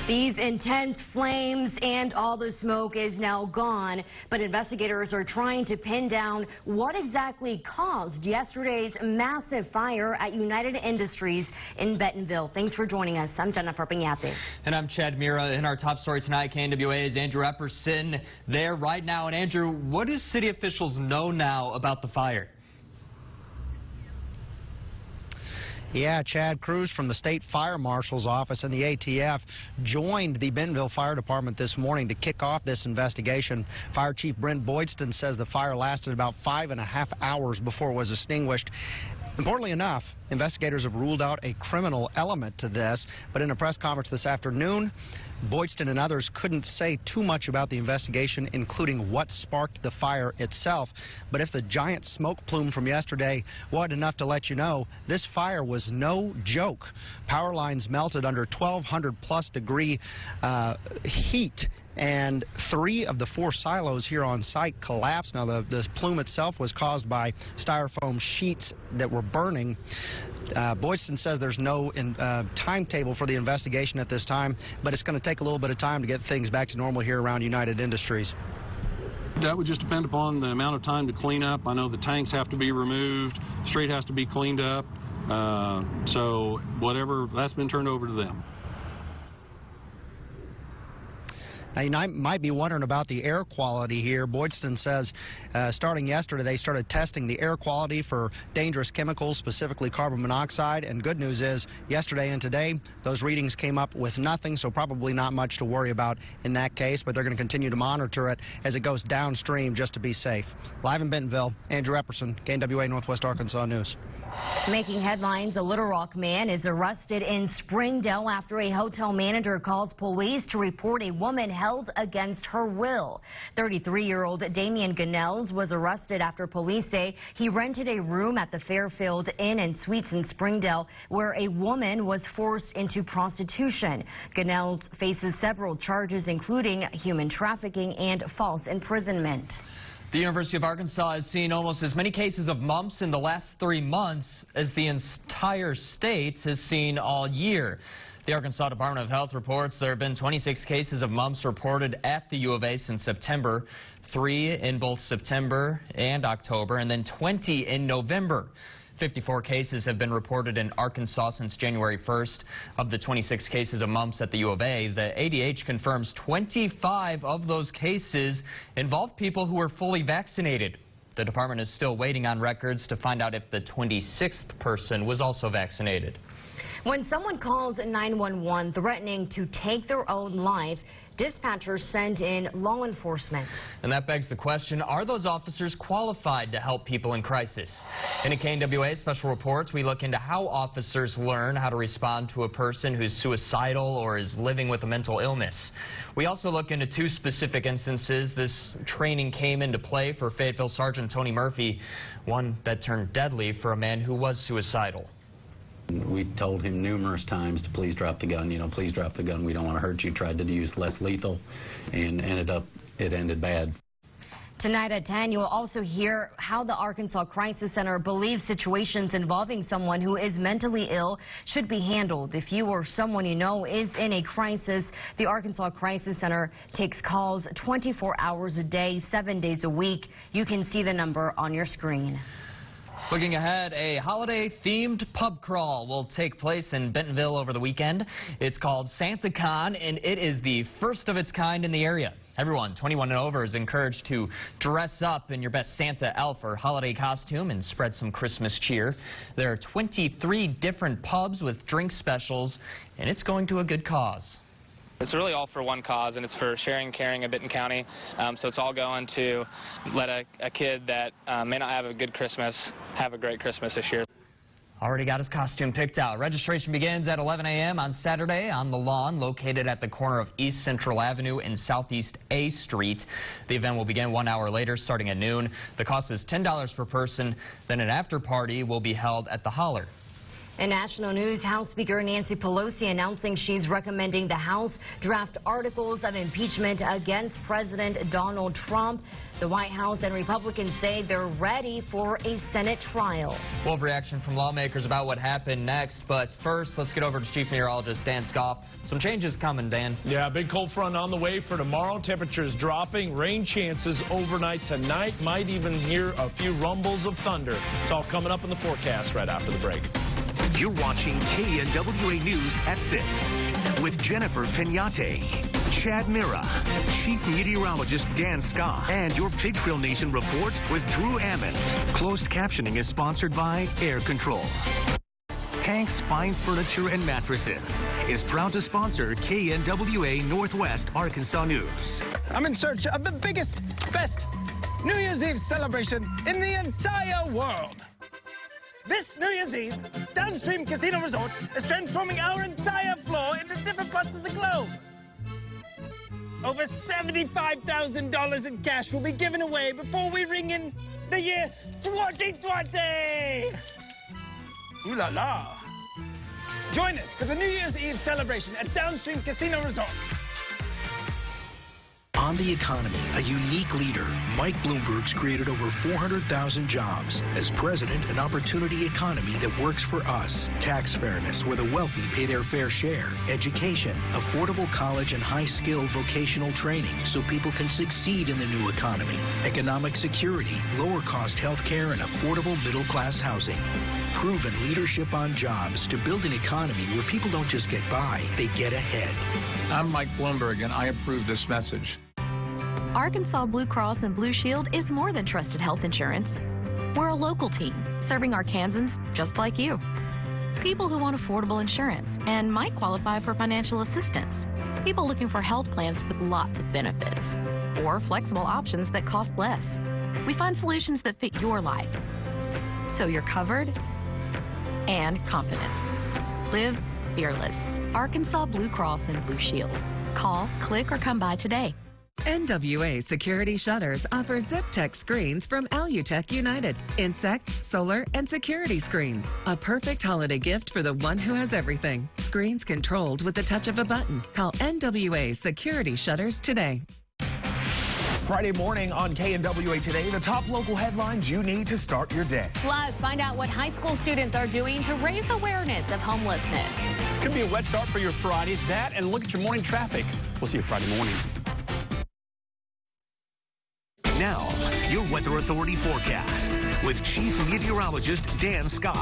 These intense flames and all the smoke is now gone, but investigators are trying to pin down what exactly caused yesterday's massive fire at United Industries in Bentonville. Thanks for joining us. I'm Jennifer Pignatti. And I'm Chad Mira. In our top story tonight, KNWA's Andrew Epperson there right now. And Andrew, what do city officials know now about the fire? Yeah, Chad, crews from the State Fire Marshal's office and the ATF joined the Bentonville Fire Department this morning to kick off this investigation. Fire Chief Brent Boydston says the fire lasted about 5.5 hours before it was extinguished. Importantly enough, investigators have ruled out a criminal element to this, but in a press conference this afternoon, Boydston and others couldn't say too much about the investigation, including what sparked the fire itself. But if the giant smoke plume from yesterday wasn't enough to let you know, this fire was no joke. Power lines melted under 1,200+ degree heat, and 3 of the 4 silos here on site collapsed. Now, the plume itself was caused by styrofoam sheets that were burning. Boydston says there's no timetable for the investigation at this time, but it's going to take a little bit of time to get things back to normal here around United Industries. That would just depend upon the amount of time to clean up. I know the tanks have to be removed, the street has to be cleaned up, so whatever, that's been turned over to them. Now, you might be wondering about the air quality here. Boydston says starting yesterday, they started testing the air quality for dangerous chemicals, specifically carbon monoxide. And good news is, yesterday and today, those readings came up with nothing, so probably not much to worry about in that case. But they're going to continue to monitor it as it goes downstream just to be safe. Live in Bentonville, Andrew Epperson, KNWA Northwest Arkansas News. Making headlines, a Little Rock man is arrested in Springdale after a hotel manager calls police to report a woman held against her will. 33-year-old Damian Ganells was arrested after police say he rented a room at the Fairfield Inn and Suites in Springdale where a woman was forced into prostitution. Ganells faces several charges, including human trafficking and false imprisonment. The University of Arkansas has seen almost as many cases of mumps in the last 3 months as the entire state has seen all year. The Arkansas Department of Health reports there have been 26 cases of mumps reported at the U of A since September, 3 in both September and October, and then 20 in November. 54 cases have been reported in Arkansas since January 1st. Of the 26 cases of mumps at the U of A, the ADH confirms 25 of those cases involve people who were fully vaccinated. The department is still waiting on records to find out if the 26th person was also vaccinated. When someone calls 911 threatening to take their own life, dispatchers send in law enforcement. And that begs the question, are those officers qualified to help people in crisis? In a KNWA special report, we look into how officers learn how to respond to a person who's suicidal or is living with a mental illness. We also look into 2 specific instances this training came into play for Fayetteville Sergeant Tony Murphy, one that turned deadly for a man who was suicidal. We told him numerous times to please drop the gun, please drop the gun, we don't want to hurt you. Tried to use less lethal, and it ended bad. Tonight at 10, you will also hear how the Arkansas Crisis Center believes situations involving someone who is mentally ill should be handled. If you or someone you know is in a crisis, the Arkansas Crisis Center takes calls 24 hours a day, 7 days a week. You can see the number on your screen. Looking ahead, a holiday-themed pub crawl will take place in Bentonville over the weekend. It's called SantaCon, and it is the first of its kind in the area. Everyone 21 and over is encouraged to dress up in your best Santa, elf, or holiday costume and spread some Christmas cheer. There are 23 different pubs with drink specials, and it's going to a good cause. It's really all for one cause, and it's for sharing and caring in Benton County. So it's all going to let a kid that may not have a good Christmas have a great Christmas this year. Already got his costume picked out. Registration begins at 11 a.m. on Saturday on the lawn located at the corner of East Central Avenue and Southeast A Street. The event will begin 1 hour later, starting at noon. The cost is $10 per person. Then an after party will be held at the Holler. In national news, House Speaker Nancy Pelosi announcing she's recommending the House draft articles of impeachment against President Donald Trump. The White House and Republicans say they're ready for a Senate trial. We'll have reaction from lawmakers about what happened next, but first, let's get over to Chief Meteorologist Dan Scoff. Some changes coming, Dan. Yeah, big cold front on the way for tomorrow. Temperatures dropping, rain chances overnight tonight. Might even hear a few rumbles of thunder. It's all coming up in the forecast right after the break. You're watching KNWA News at 6 with Jennifer Pignate, Chad Mira, Chief Meteorologist Dan Scott, and your Pig Trail Nation report with Drew Ammon. Closed captioning is sponsored by Air Control. Hank's Fine Furniture and Mattresses is proud to sponsor KNWA Northwest Arkansas News. I'm in search of the biggest, best New Year's Eve celebration in the entire world. This New Year's Eve, Downstream Casino Resort is transforming our entire floor into different parts of the globe. Over $75,000 in cash will be given away before we ring in the year 2020. Ooh la la. Join us for the New Year's Eve celebration at Downstream Casino Resort. On the economy, a unique leader, Mike Bloomberg's created over 400,000 jobs. As president, an opportunity economy that works for us. Tax fairness, where the wealthy pay their fair share. Education, affordable college and high-skilled vocational training so people can succeed in the new economy. Economic security, lower-cost health care, and affordable middle-class housing. Proven leadership on jobs to build an economy where people don't just get by, they get ahead. I'm Mike Bloomberg, and I approve this message. Arkansas Blue Cross and Blue Shield is more than trusted health insurance. We're a local team serving Arkansans just like you. People who want affordable insurance and might qualify for financial assistance. People looking for health plans with lots of benefits or flexible options that cost less. We find solutions that fit your life so you're covered and confident. Live fearless. Arkansas Blue Cross and Blue Shield. Call, click, or come by today. NWA Security Shutters offers ZipTech screens from Alutech United. Insect, solar, and security screens. A perfect holiday gift for the one who has everything. Screens controlled with the touch of a button. Call NWA Security Shutters today. Friday morning on KNWA Today, the top local headlines you need to start your day. Plus, find out what high school students are doing to raise awareness of homelessness. Could be a wet start for your Friday. That and look at your morning traffic. We'll see you Friday morning. Now, your Weather Authority forecast with Chief Meteorologist Dan Scott.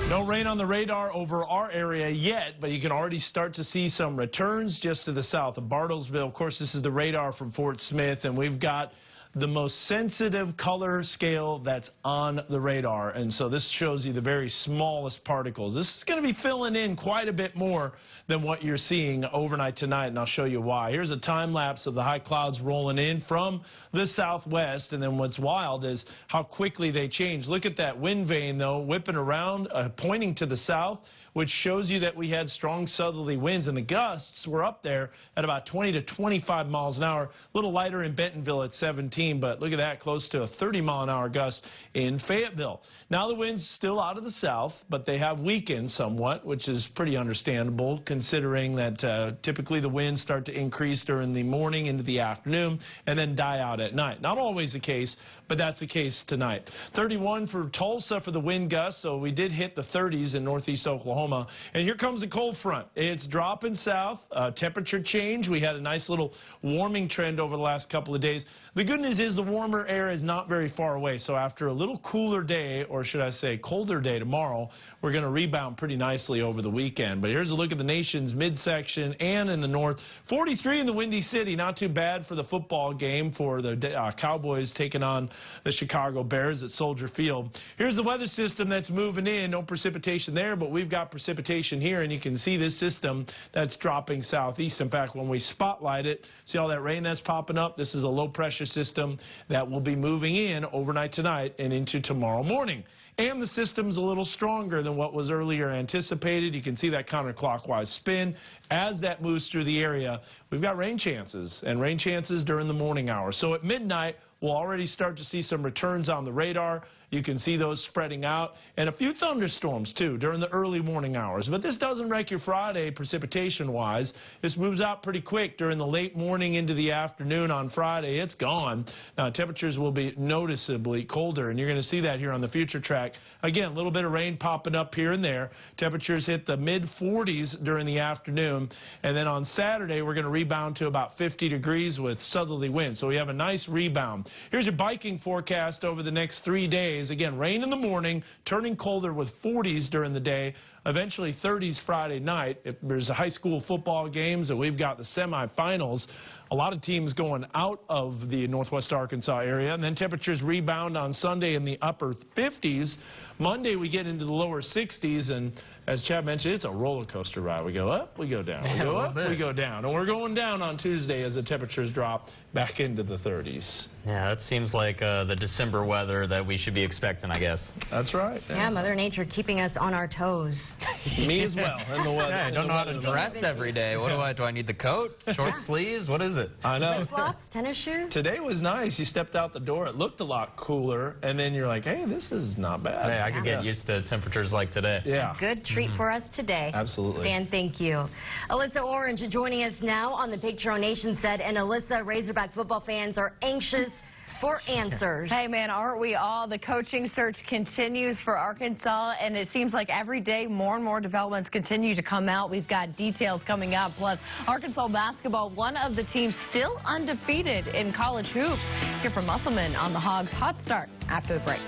No rain on the radar over our area yet, but you can already start to see some returns just to the south of Bartlesville. Of course, this is the radar from Fort Smith, and we've got the most sensitive color scale that's on the radar. And so this shows you the very smallest particles. This is going to be filling in quite a bit more than what you're seeing overnight tonight, and I'll show you why. Here's a time lapse of the high clouds rolling in from the southwest, and then what's wild is how quickly they change. Look at that wind vane, though, whipping around, pointing to the south, which shows you that we had strong southerly winds, and the gusts were up there at about 20 to 25 miles an hour. A little lighter in Bentonville at 17, but look at that, close to a 30-mile-an-hour gust in Fayetteville. Now the wind's still out of the south, but they have weakened somewhat, which is pretty understandable, considering that typically the winds start to increase during the morning into the afternoon and then die out at night. Not always the case, but that's the case tonight. 31 for Tulsa for the wind gusts, so we did hit the 30s in northeast Oklahoma. And here comes the cold front. It's dropping south, temperature change. We had a nice little warming trend over the last couple of days. The good news is the warmer air is not very far away. So after a little cooler day, or should I say colder day tomorrow, we're going to rebound pretty nicely over the weekend. But here's a look at the nation's midsection and in the north. 43 in the Windy City. Not too bad for the football game for the Cowboys taking on the Chicago Bears at Soldier Field. Here's the weather system that's moving in. No precipitation there, but we've got precipitation here, and you can see this system that's dropping southeast. In fact, when we spotlight it, see all that rain that's popping up? This is a low pressure system that will be moving in overnight tonight and into tomorrow morning. And the system's a little stronger than what was earlier anticipated. You can see that counterclockwise spin. As that moves through the area, we've got rain chances, and rain chances during the morning hours. So at midnight, we'll already start to see some returns on the radar. You can see those spreading out, and a few thunderstorms, too, during the early morning hours. But this doesn't wreck your Friday precipitation-wise. This moves out pretty quick during the late morning into the afternoon on Friday. It's gone. Now, temperatures will be noticeably colder, and you're going to see that here on the future track. Again, a little bit of rain popping up here and there. Temperatures hit the mid-40s during the afternoon, and then on Saturday, we're going to rebound to about 50 degrees with southerly winds. So we have a nice rebound. Here's your biking forecast over the next 3 days. Again, rain in the morning, turning colder with 40s during the day, eventually 30s Friday night. If there's a high school football games and we've got the semifinals, a lot of teams going out of the Northwest Arkansas area, and then temperatures rebound on Sunday in the upper 50s. Monday, we get into the lower 60s, and as Chad mentioned, it's a roller coaster ride. We go up, we go down. We go up, we go down. And we're going down on Tuesday as the temperatures drop back into the 30s. Yeah, that seems like the December weather that we should be expecting, I guess. That's right. Yeah, Mother Nature keeping us on our toes. Me as well, in the weather. Yeah, I don't know how to dress every day. What do I need the coat? Short sleeves? What is it? I know. Flip-flops, tennis shoes? Today was nice. You stepped out the door. It looked a lot cooler, and then you're like, hey, this is not bad. Hey, I could get used to temperatures like today. Yeah. A good treat for us today. Absolutely. Dan, thank you. Alyssa Orange joining us now on the Big Trail Nation set. And Alyssa, Razorback football fans are anxious for answers. Hey, man, aren't we all? The coaching search continues for Arkansas, and it seems like every day more and more developments continue to come out. We've got details coming out. Plus, Arkansas basketball, one of the teams still undefeated in college hoops. Hear from Musselman on the Hogs' hot start after the break.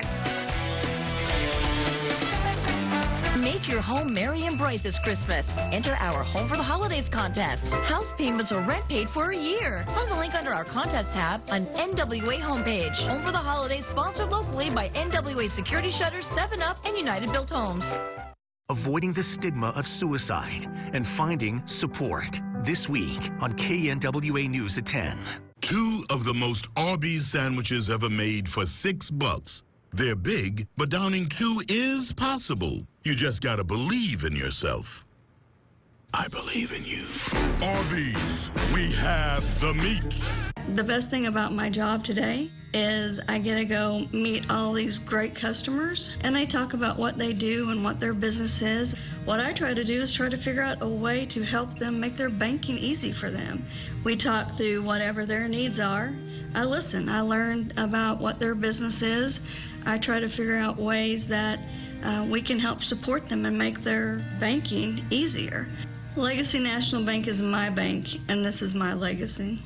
Make your home merry and bright this Christmas. Enter our Home for the Holidays contest. House payments or rent paid for a year. Find the link under our contest tab on NWA homepage. Home for the Holidays sponsored locally by NWA Security Shutters, 7-Up, and United Built Homes. Avoiding the stigma of suicide and finding support. This week on KNWA News at 10. 2 of the most Arby's sandwiches ever made for $6. They're big, but downing 2 is possible. You just gotta believe in yourself. I believe in you. Arby's, we have the meat. The best thing about my job today is I get to go meet all these great customers, and they talk about what they do and what their business is. What I try to do is try to figure out a way to help them make their banking easy for them. We talk through whatever their needs are. I listen. I learn about what their business is. I try to figure out ways that we can help support them and make their banking easier. Legacy National Bank is my bank, and this is my legacy.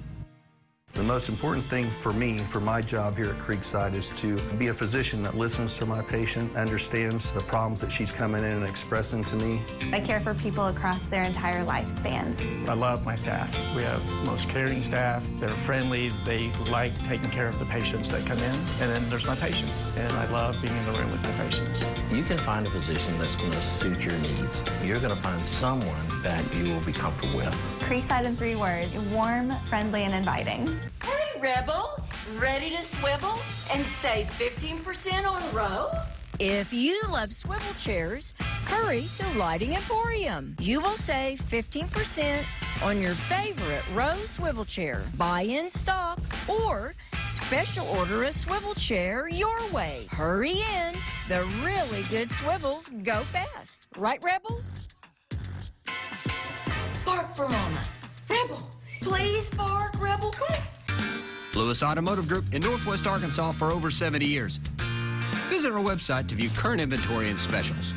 The most important thing for me, for my job here at Creekside, is to be a physician that listens to my patient, understands the problems that she's coming in and expressing to me. I care for people across their entire lifespans. I love my staff. We have the most caring staff. They're friendly. They like taking care of the patients that come in. And then there's my patients, and I love being in the room with my patients. You can find a physician that's going to suit your needs. You're going to find someone that you will be comfortable with. Creekside in 3 words: warm, friendly, and inviting. Hey, Rebel, ready to swivel and save 15% on a row? If you love swivel chairs, hurry to Lighting Emporium. You will save 15% on your favorite row swivel chair. Buy in stock or special order a swivel chair your way. Hurry in. The really good swivels go fast. Right, Rebel? Bark for Mama. Rebel, please bark, Rebel, come on. Lewis Automotive Group in Northwest Arkansas for over 70 years. Visit our website to view current inventory and specials.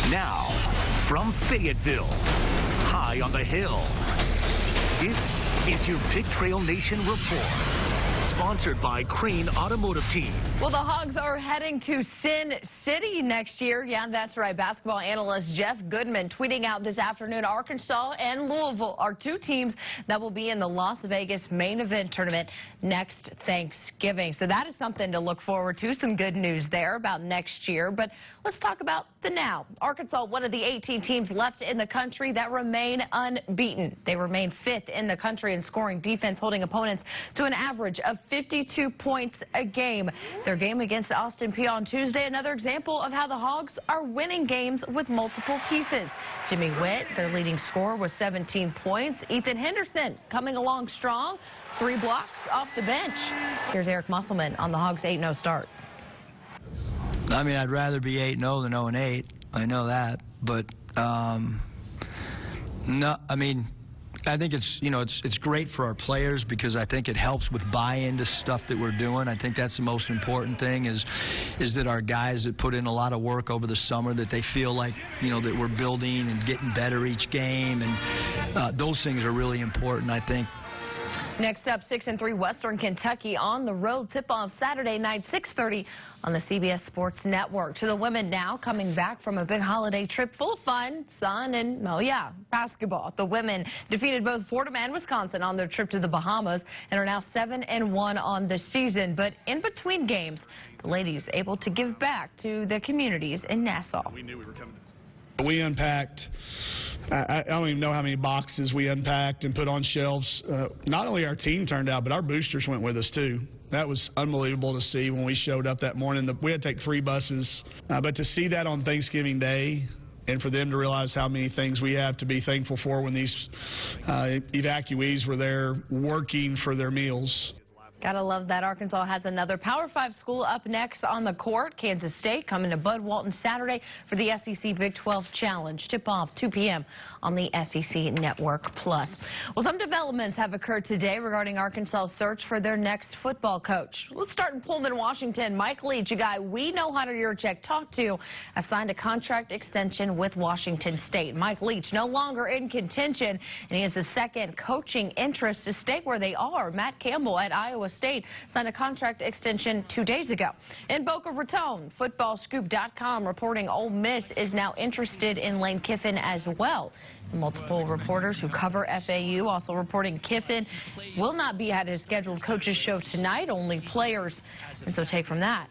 Now, from Fayetteville, high on the hill, this is your Big Trail Nation Report. Sponsored by Crane Automotive Team. Well, the Hogs are heading to Sin City next year. Yeah, that's right. Basketball analyst Jeff Goodman tweeting out this afternoon, Arkansas and Louisville are 2 teams that will be in the Las Vegas main event tournament next Thanksgiving. So that is something to look forward to. Some good news there about next year. But let's talk about the now. Arkansas, one of the 18 teams left in the country that remain unbeaten. They remain 5th in the country in scoring defense, holding opponents to an average of 52 points a game. Their game against Austin Peay on Tuesday, another example of how the Hogs are winning games with multiple pieces. Jimmy Witt, their leading scorer, was 17 points. Ethan Henderson coming along strong, 3 blocks off the bench. Here's Eric Musselman on the Hogs' 8-0 start. I mean, I'd rather be 8-0 than 0-8. I know that, but no. I mean, I think it's great for our players because I think it helps with buy-in to stuff that we're doing. I think that's the most important thing is that our guys that put in a lot of work over the summer, that they feel like that we're building and getting better each game, and those things are really important, I think. Next up, 6-3 Western Kentucky on the road. Tip-off Saturday night, 6:30 on the CBS Sports Network. To the women now, coming back from a big holiday trip full of fun, sun, and, oh yeah, basketball. The women defeated both Fordham and Wisconsin on their trip to the Bahamas and are now 7-1 on the season. But in between games, the ladies able to give back to the communities in Nassau. We knew we were coming. We unpacked, I don't even know how many boxes we unpacked and put on shelves. Not only our team turned out, but our boosters went with us too. That was unbelievable to see when we showed up that morning. We had to take 3 buses, but to see that on Thanksgiving Day and for them to realize how many things we have to be thankful for when these evacuees were there working for their meals. Gotta love that. Arkansas has another Power 5 school up next on the court. Kansas State coming to Bud Walton Saturday for the SEC Big 12 Challenge. Tip-off 2 p.m. on the SEC Network Plus. Well, some developments have occurred today regarding Arkansas' search for their next football coach. Let's start in Pullman, Washington. Mike Leach, a guy we know Hunter Yurchek talked to, has signed a contract extension with Washington State. Mike Leach no longer in contention, and he has the second coaching interest to stay where they are. Matt Campbell at Iowa State signed a contract extension 2 days ago. In Boca Raton, footballscoop.com reporting Ole Miss is now interested in Lane Kiffin as well. Multiple reporters who cover FAU also reporting Kiffin will not be at his scheduled coaches show tonight, only players. And so take from that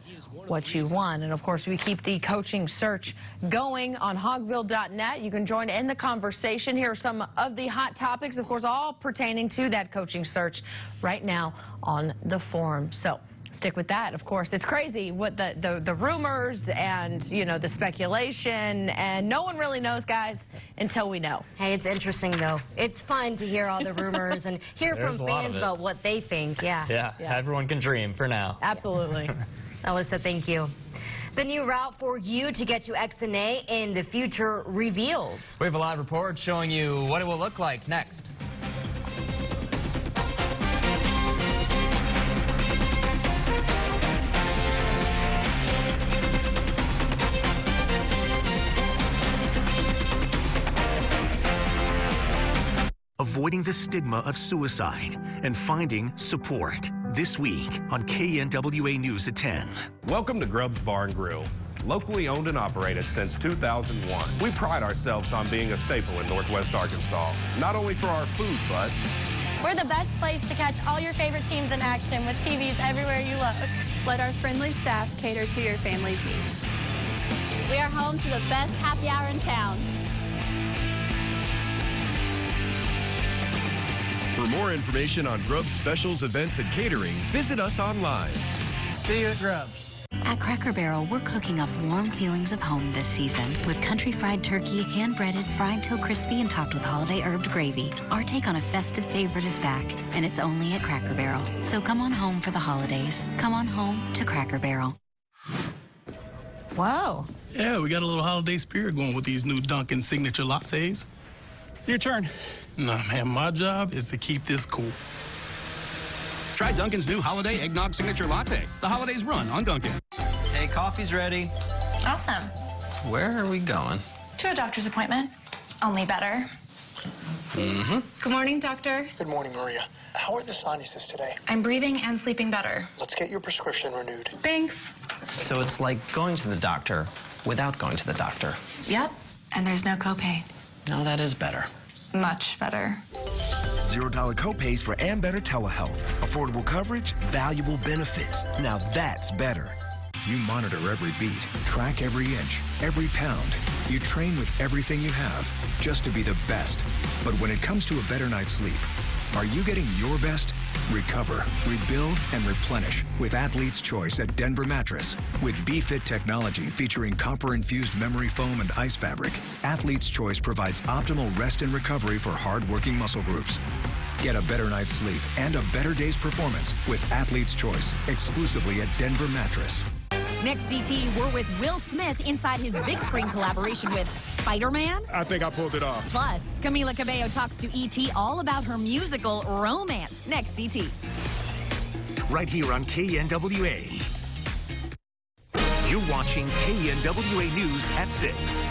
what you want. And of course, we keep the coaching search going on hogville.net. You can join in the conversation. Here are some of the hot topics, of course, all pertaining to that coaching search right now on the forum. So stick with that. Of course, it's crazy what the rumors and, the speculation, and no one really knows, guys, until we know. Hey, it's interesting, though. It's fun to hear all the rumors and hear from fans about what they think. Yeah, everyone can dream for now. Absolutely. Alyssa, thank you. The new route for you to get to XNA in the future revealed. We have a live report showing you what it will look like next. Avoiding the stigma of suicide and finding support. This week on KNWA News at 10. Welcome to Grubb's Bar and Grill. Locally owned and operated since 2001. We pride ourselves on being a staple in Northwest Arkansas, not only for our food, but we're the best place to catch all your favorite teams in action with TVs everywhere you look. Let our friendly staff cater to your family's needs. We are home to the best happy hour in town. For more information on Grubb's specials, events, and catering, visit us online. See you at Grubb's. At Cracker Barrel, we're cooking up warm feelings of home this season with country fried turkey, hand-breaded, fried till crispy, and topped with holiday herbed gravy. Our take on a festive favorite is back, and it's only at Cracker Barrel. So come on home for the holidays. Come on home to Cracker Barrel. Wow. Yeah, we got a little holiday spirit going with these new Dunkin' signature lattes. Your turn. Nah, man, my job is to keep this cool. Try Dunkin's new Holiday Eggnog Signature Latte. The holidays run on Dunkin'. Hey, coffee's ready. Awesome. Where are we going? To a doctor's appointment. Only better. Mm-hmm. Good morning, doctor. Good morning, Maria. How are the sinuses today? I'm breathing and sleeping better. Let's get your prescription renewed. Thanks. So it's like going to the doctor without going to the doctor. Yep, and there's no copay. No, that is better. Much better. $0 copays for and better telehealth. Affordable coverage, valuable benefits. Now that's better. you monitor every beat, track every inch, every pound. You train with everything you have, just to be the best. But when it comes to a better night's sleep, are you getting your best? Recover, rebuild, and replenish with Athlete's Choice at Denver Mattress. With B-Fit technology featuring copper-infused memory foam and ice fabric, Athlete's Choice provides optimal rest and recovery for hard-working muscle groups. Get a better night's sleep and a better day's performance with Athlete's Choice, exclusively at Denver Mattress. Next, DT, we're with Will Smith inside his big screen collaboration with Spider-Man. I think I pulled it off. Plus, Camila Cabello talks to E.T. all about her musical romance. Next, DT. Right here on KNWA. You're watching KNWA News at 6.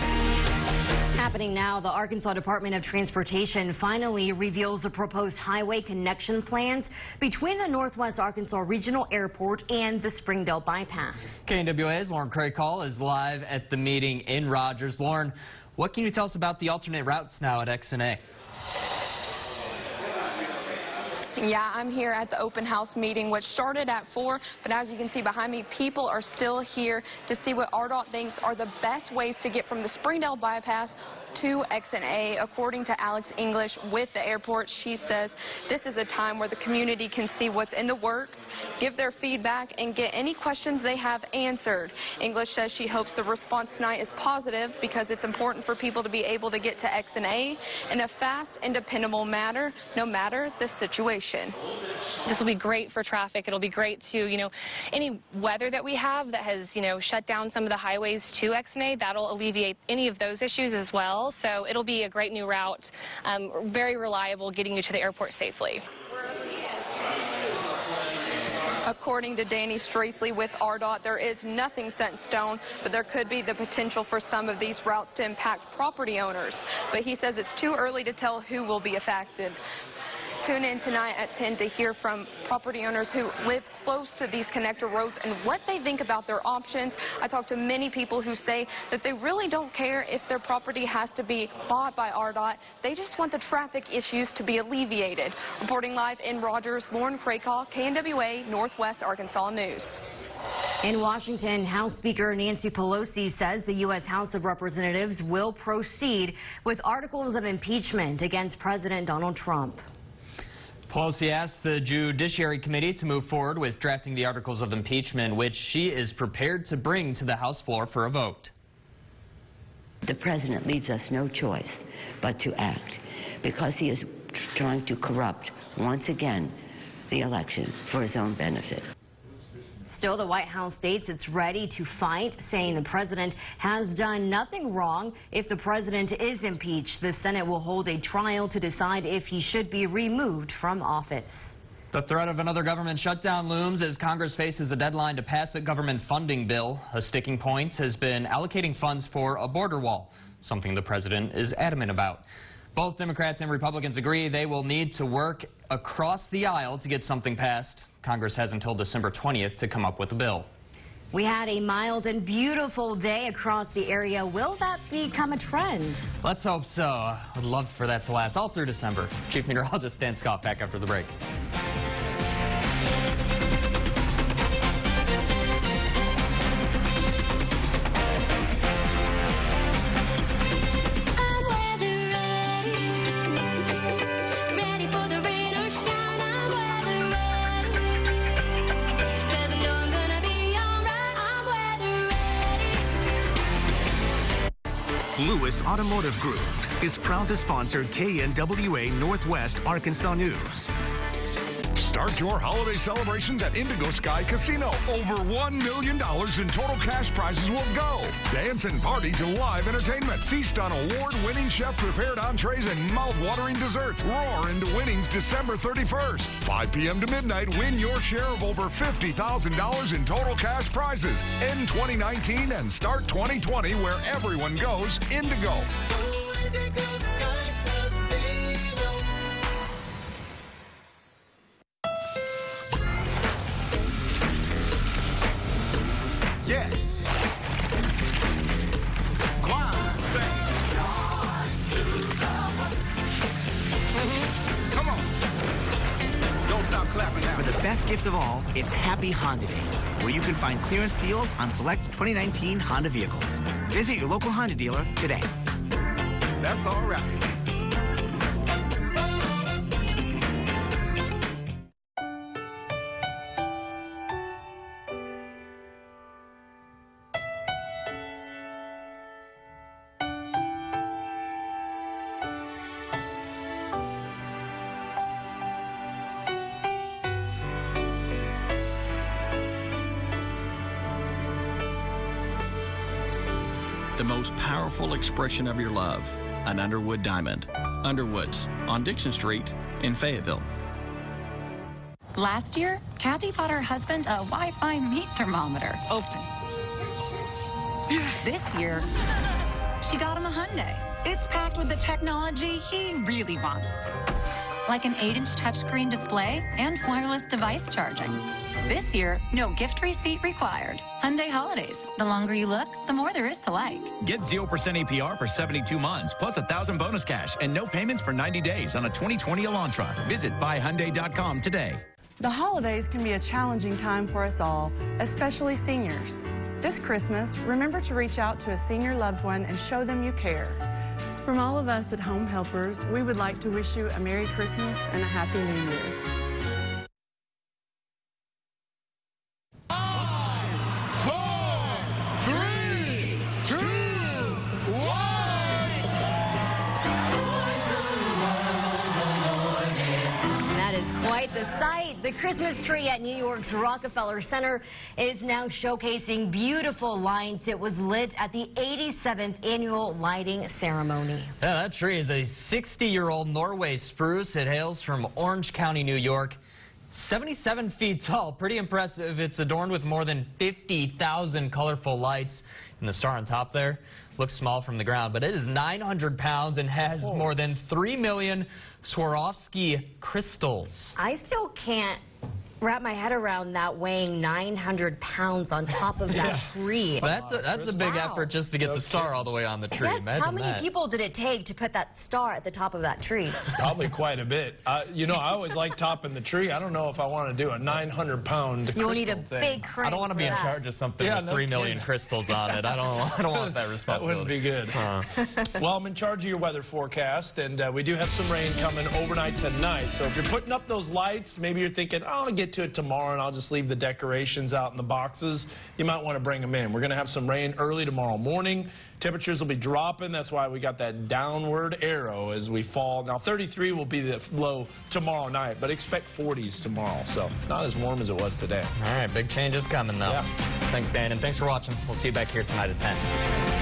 Happening now, the Arkansas Department of Transportation finally reveals the proposed highway connection plans between the Northwest Arkansas Regional Airport and the Springdale Bypass. KNWA's Lauren Craycall is live at the meeting in Rogers. Lauren, what can you tell us about the alternate routes now at X&A? Yeah, I'm here at the open house meeting, which started at 4, but as you can see behind me, people are still here to see what RDOT thinks are the best ways to get from the Springdale Bypass to X&A. According to Alex English with the airport, she says this is a time where the community can see what's in the works, give their feedback, and get any questions they have answered. English says she hopes the response tonight is positive because it's important for people to be able to get to X&A in a fast and dependable manner, no matter the situation. This will be great for traffic. It'll be great to, any weather that we have that has, shut down some of the highways to X&A, that'll alleviate any of those issues as well. So it'll be a great new route, very reliable, getting you to the airport safely. According to Danny Stracely with RDOT, there is nothing set in stone, but there could be the potential for some of these routes to impact property owners. But he says it's too early to tell who will be affected. Tune in tonight at 10 to hear from property owners who live close to these connector roads and what they think about their options. I talked to many people who say that they really don't care if their property has to be bought by RDOT. They just want the traffic issues to be alleviated. Reporting live in Rogers, Lauren Craycall, KNWA, Northwest Arkansas News. In Washington, House Speaker Nancy Pelosi says the U.S. House of Representatives will proceed with articles of impeachment against President Donald Trump. Pelosi asked the Judiciary Committee to move forward with drafting the articles of impeachment, which she is prepared to bring to the House floor for a vote. The president leaves us no choice but to act because he is trying to corrupt, once again, the election for his own benefit. Still, the White House states it's ready to fight, saying the president has done nothing wrong. If the president is impeached, the Senate will hold a trial to decide if he should be removed from office. The threat of another government shutdown looms as Congress faces a deadline to pass a government funding bill. A sticking point has been allocating funds for a border wall, something the president is adamant about. Both Democrats and Republicans agree they will need to work across the aisle to get something passed. Congress has until December 20th to come up with a bill. We had a mild and beautiful day across the area. Will that become a trend? Let's hope so. I'd love for that to last all through December. Chief Meteorologist Dan Scott back after the break. Lewis Automotive Group is proud to sponsor KNWA Northwest Arkansas News. Start your holiday celebrations at Indigo Sky Casino. Over $1 million in total cash prizes will go. Dance and party to live entertainment. Feast on award-winning chef-prepared entrees and mouth-watering desserts. Roar into winnings December 31st. 5 p.m. to midnight, win your share of over $50,000 in total cash prizes. End 2019 and start 2020 where everyone goes Indigo. Yes. Go on, sing. Come on. Don't stop clapping now. For the best gift gift of all, it's Happy Honda Days, where you can find clearance deals on select 2019 Honda vehicles. Visit your local Honda dealer today. That's all right. The most powerful expression of your love, an Underwood diamond. Underwoods on Dixon Street in Fayetteville. Last year, Kathy bought her husband a Wi-Fi meat thermometer. Open. This year, she got him a Hyundai. It's packed with the technology he really wants. Like an 8-inch touchscreen display and wireless device charging. This year, no gift receipt required. Hyundai Holidays. The longer you look, the more there is to like. Get 0% APR for 72 months, plus 1,000 bonus cash, and no payments for 90 days on a 2020 Elantra. Visit buyhyundai.com today. The holidays can be a challenging time for us all, especially seniors. This Christmas, remember to reach out to a senior loved one and show them you care. From all of us at Home Helpers, we would like to wish you a Merry Christmas and a Happy New Year. The sight, the Christmas tree at New York's Rockefeller Center is now showcasing beautiful lights. It was lit at the 87th annual lighting ceremony. Yeah, that tree is a 60-year-old Norway spruce. It hails from Orange County, New York. 77 feet tall, pretty impressive. It's adorned with more than 50,000 colorful lights. And the star on top there looks small from the ground, but it is 900 pounds and has more than 3 million Swarovski crystals. I still can't wrap my head around that weighing 900 pounds on top of that tree. That's a big effort just to get the star all the way on the tree. Yes, Imagine how many that. people did it take to put that star at the top of that tree? Probably quite a bit. You know, I always like topping the tree. I don't know if I want to do a 900-pound crystal You'll need a thing. big crane. I don't want to be in charge of something with 3 million crystals on it. I don't want that responsibility. That wouldn't be good. Well, I'm in charge of your weather forecast, and we do have some rain coming overnight tonight. So if you're putting up those lights, maybe you're thinking, oh, I'll get to it tomorrow, and I'll just leave the decorations out in the boxes. You might want to bring them in. We're going to have some rain early tomorrow morning. Temperatures will be dropping. That's why we got that downward arrow as we fall. Now, 33 will be the low tomorrow night, but expect 40s tomorrow. So not as warm as it was today. All right, big changes coming, though. Yeah. Thanks, Dan, and thanks for watching. We'll see you back here tonight at 10.